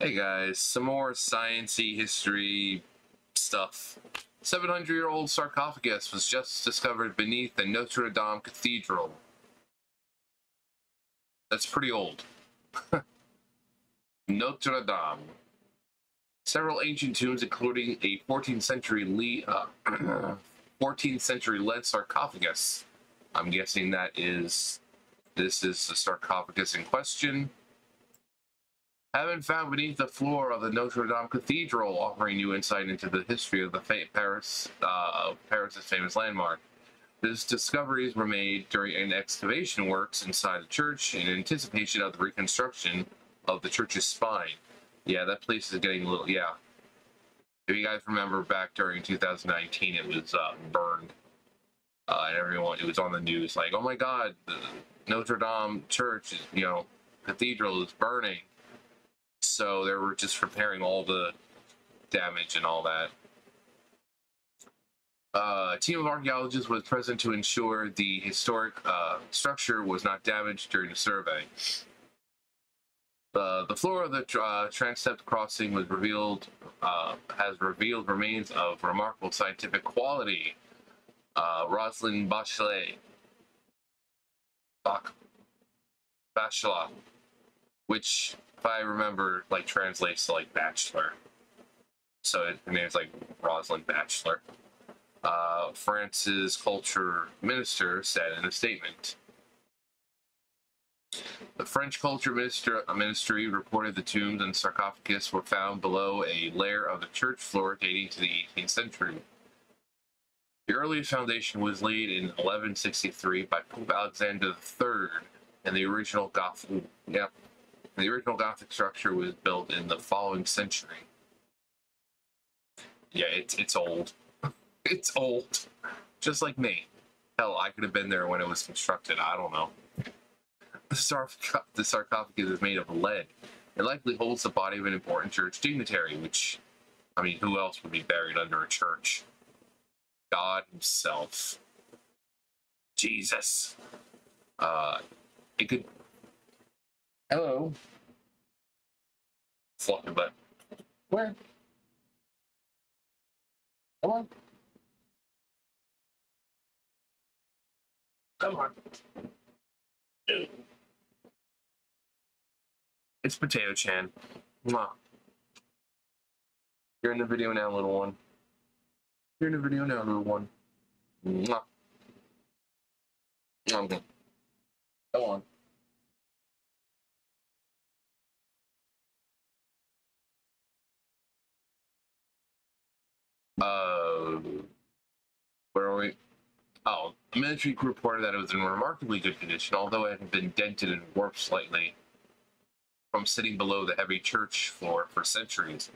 Hey guys, some more science-y history stuff. 700-year-old sarcophagus was just discovered beneath the Notre-Dame Cathedral. That's pretty old. Notre-Dame. Several ancient tombs, including a 14th century 14th century lead sarcophagus. I'm guessing this is the sarcophagus in question. Have been found beneath the floor of the Notre-Dame Cathedral, offering new insight into the history of the Paris's famous landmark. These discoveries were made during excavation works inside the church in anticipation of the reconstruction of the church's spine. Yeah, that place is getting a little, yeah. If you guys remember back during 2019, it was burned. And everyone, it was on the news like, oh my God, the Notre Dame church, cathedral is burning. So they were just repairing all the damage and all that. A team of archaeologists was present to ensure the historic structure was not damaged during the survey. The floor of the transept crossing has revealed remains of remarkable scientific quality. Rosalind Bachelet, which, if I remember, like translates to like bachelor. So her name's like Rosalind Bachelor. France's culture minister said in a statement. The French Culture Ministry reported the tombs and sarcophagus were found below a layer of the church floor dating to the 18th century. The earliest foundation was laid in 1163 by Pope Alexander III, and the original Gothic structure was built in the following century. Yeah, it's old. It's old. Just like me. Hell, I could have been there when it was constructed. I don't know. The sarcophagus is made of lead. It likely holds the body of an important church dignitary, which, I mean, who else would be buried under a church? God himself. Jesus. It could... Hello. Fluffy butt. Where? Come on. Come on. It's Potato Chan. Mwah. You're in the video now, little one. You're in the video now, little one. Mwah. Okay. Go on. Where are we? Oh, the military reported that it was in remarkably good condition, although it had been dented and warped slightly from sitting below the heavy church floor for centuries.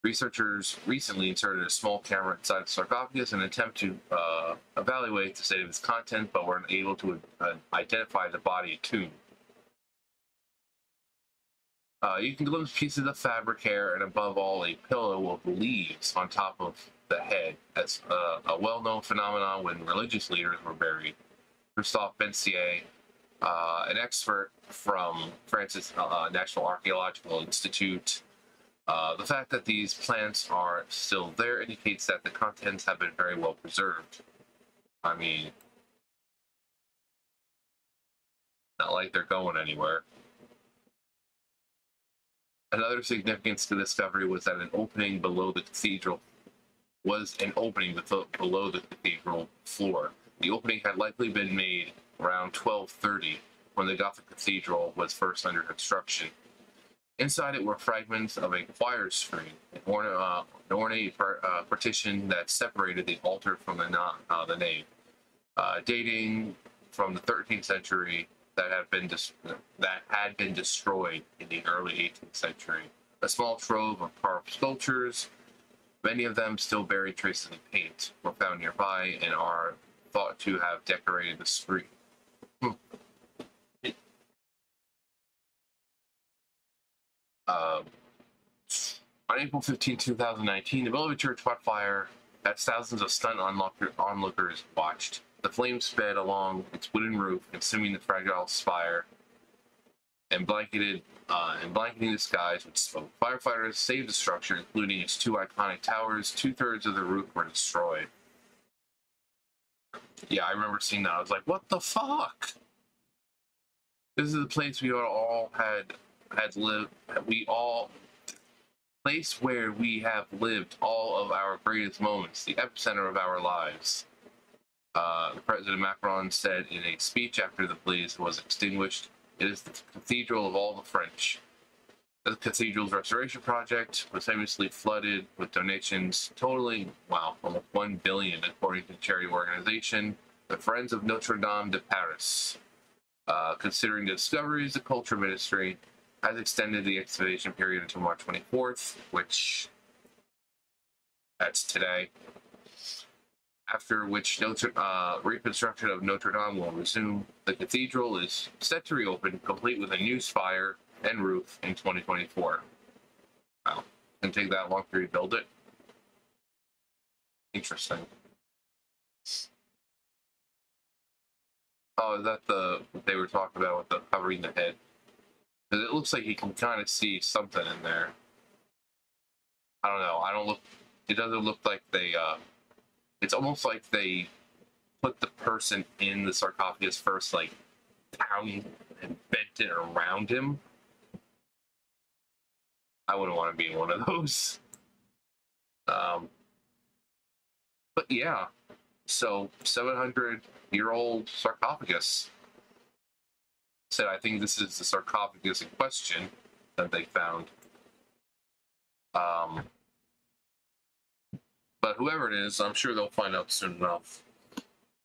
Researchers recently inserted a small camera inside the sarcophagus in an attempt to evaluate the state of its content, but were unable to identify the body of tomb. You can glimpse pieces of fabric, hair, and above all, a pillow of leaves on top of the head, as a well-known phenomenon when religious leaders were buried. Christophe Bensier, an expert from France's National Archaeological Institute, the fact that these plants are still there indicates that the contents have been very well preserved. I mean, not like they're going anywhere. Another significance to the discovery was that an opening below the cathedral floor. The opening had likely been made around 1230, when the Gothic cathedral was first under construction. Inside it were fragments of a choir screen, an ornate partition that separated the altar from the nave, dating from the 13th century. That had been destroyed in the early 18th century. A small trove of carved sculptures, many of them still bearing traces of paint, were found nearby and are thought to have decorated the screen. On April 15, 2019, the Beloved Church caught fire as thousands of stunned onlookers watched. The flames sped along its wooden roof, consuming the fragile spire. and blanketing the skies with smoke. Firefighters saved the structure, including its two iconic towers. 2/3 of the roof were destroyed. Yeah, I remember seeing that. I was like, what the fuck? This is the place we all had lived. Place where we have lived all of our greatest moments, the epicenter of our lives. President Macron said in a speech after the blaze was extinguished, "It is the cathedral of all the French." The cathedral's restoration project was famously flooded with donations totaling, wow, almost $1 billion, according to the charity organization, the Friends of Notre-Dame de Paris. Considering the discoveries, the Culture Ministry has extended the excavation period until March 24th, which, that's today, after which reconstruction of Notre Dame will resume. The cathedral is set to reopen, complete with a new spire and roof in 2024. Wow, didn't take that long to rebuild it. Interesting. Oh, is that what they were talking about with the covering the head? Because it looks like you can kind of see something in there. I don't know. It doesn't look like they, it's almost like they put the person in the sarcophagus first, like, down and bent it around him. I wouldn't want to be in one of those. But yeah, so 700-year-old sarcophagus. Said, I think this is the sarcophagus in question that they found. But whoever it is, I'm sure they'll find out soon enough.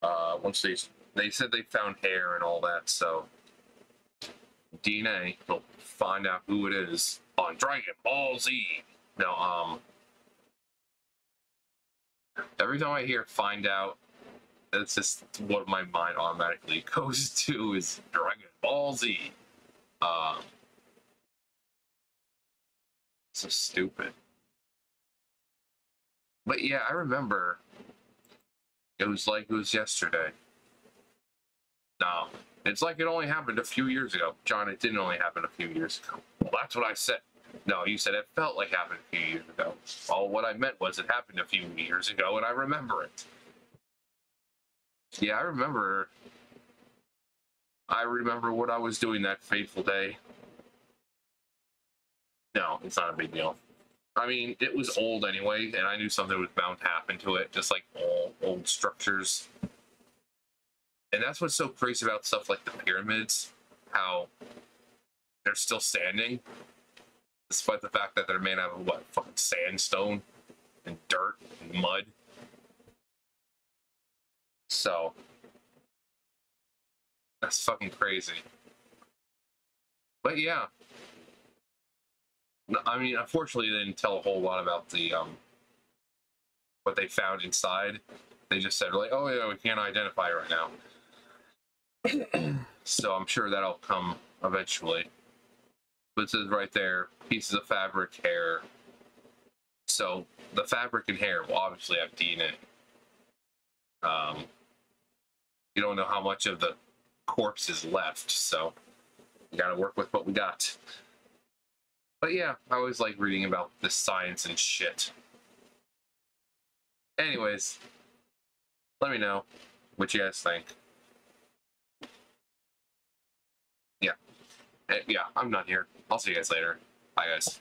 Once they said they found hair and all that, so DNA, they'll find out who it is on Dragon Ball Z. No, every time I hear "find out," it's just what my mind automatically goes to is Dragon Ball Z. So stupid. But yeah, I remember it was like it was yesterday. No, it's like it only happened a few years ago. John, it didn't only happen a few years ago. Well, that's what I said. No, you said it felt like it happened a few years ago. Well, what I meant was it happened a few years ago, and I remember it. Yeah, I remember what I was doing that fateful day. No, it's not a big deal. I mean, it was old anyway, and I knew something was bound to happen to it, just like all old structures. And that's what's so crazy about stuff like the pyramids, how they're still standing, despite the fact that they're made out of, what, fucking sandstone and dirt and mud. So, that's fucking crazy. But yeah. I mean, unfortunately, they didn't tell a whole lot about the, what they found inside. They just said, like, oh yeah, we can't identify it right now. So I'm sure that'll come eventually. But it says right there, pieces of fabric, hair. So the fabric and hair will obviously have DNA. You don't know how much of the corpse is left, so you gotta work with what we got. But yeah, I always like reading about this science and shit. Anyways, let me know what you guys think. Yeah. Yeah, I'm done here. I'll see you guys later. Bye, guys.